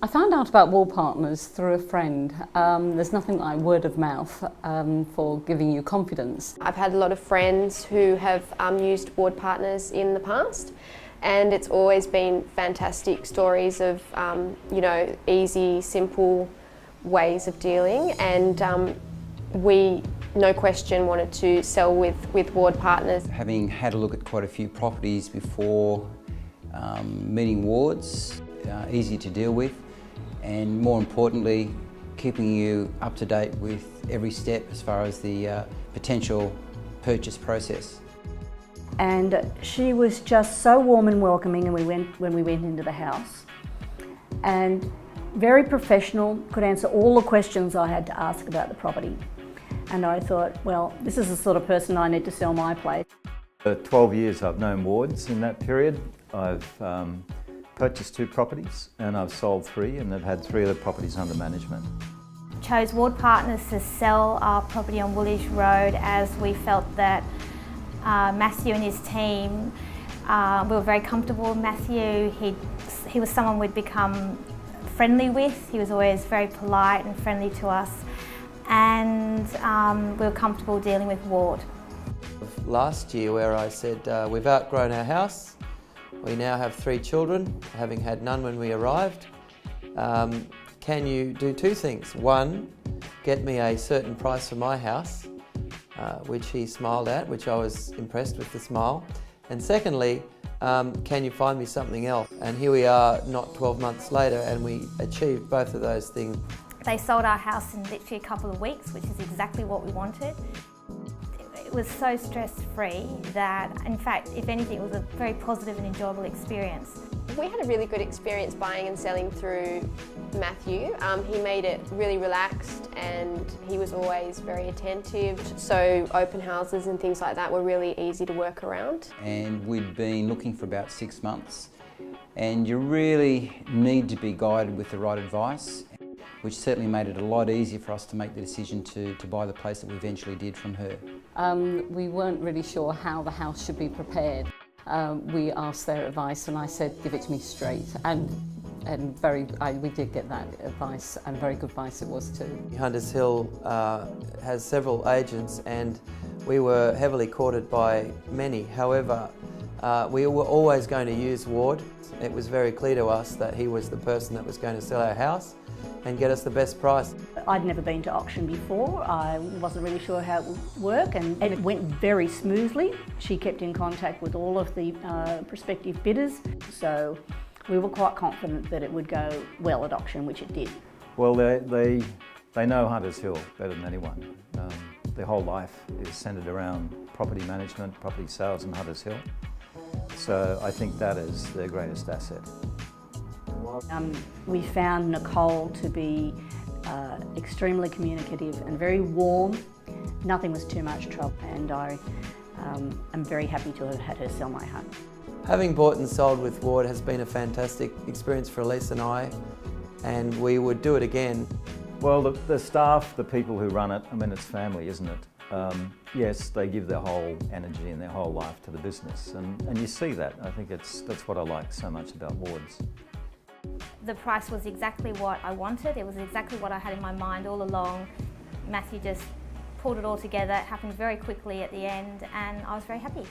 I found out about Ward Partners through a friend. There's nothing like word of mouth for giving you confidence. I've had a lot of friends who have used Ward Partners in the past, and it's always been fantastic stories of easy, simple ways of dealing, and we, no question, wanted to sell with Ward Partners. Having had a look at quite a few properties before meeting Wards, easy to deal with, and more importantly, keeping you up to date with every step as far as the potential purchase process. And she was just so warm and welcoming when we went into the house, and very professional, could answer all the questions I had to ask about the property. And I thought, well, this is the sort of person I need to sell my place. For 12 years I've known Wards. In that period I've purchased 2 properties and I've sold 3, and I've had 3 other properties under management. Chose Ward Partners to sell our property on Woolwich Road as we felt that Matthew and his team, we were very comfortable with Matthew. He was someone we'd become friendly with. He was always very polite and friendly to us, and we were comfortable dealing with Ward. Last year, where I said we've outgrown our house, we now have 3 children, having had none when we arrived. Can you do 2 things? One, get me a certain price for my house, which he smiled at, which I was impressed with the smile. And secondly, can you find me something else? And here we are, not 12 months later, and we achieved both of those things. They sold our house in literally a couple of weeks, which is exactly what we wanted. It was so stress-free that, in fact, if anything, it was a very positive and enjoyable experience. We had a really good experience buying and selling through Matthew. He made it really relaxed, and he was always very attentive. So open houses and things like that were really easy to work around. And we'd been looking for about 6 months, and you really need to be guided with the right advice, which certainly made it a lot easier for us to make the decision to buy the place that we eventually did from her. We weren't really sure how the house should be prepared. We asked their advice, and I said, give it to me straight. And we did get that advice, and very good advice it was too. Hunters Hill has several agents, and we were heavily courted by many. However, we were always going to use Ward. It was very clear to us that he was the person that was going to sell our house and get us the best price. I'd never been to auction before. I wasn't really sure how it would work, and it went very smoothly. She kept in contact with all of the prospective bidders, so we were quite confident that it would go well at auction, which it did. Well, they know Hunters Hill better than anyone. Their whole life is centred around property management, property sales in Hunters Hill. So I think that is their greatest asset. We found Nicole to be extremely communicative and very warm. Nothing was too much trouble, and I am very happy to have had her sell my home. Having bought and sold with Ward has been a fantastic experience for Elise and I, and we would do it again. Well, the staff, the people who run it, I mean, it's family, isn't it? Yes, they give their whole energy and their whole life to the business, and you see that. I think that's what I like so much about Wards. The price was exactly what I wanted. It was exactly what I had in my mind all along. Matthew just pulled it all together. It happened very quickly at the end, and I was very happy.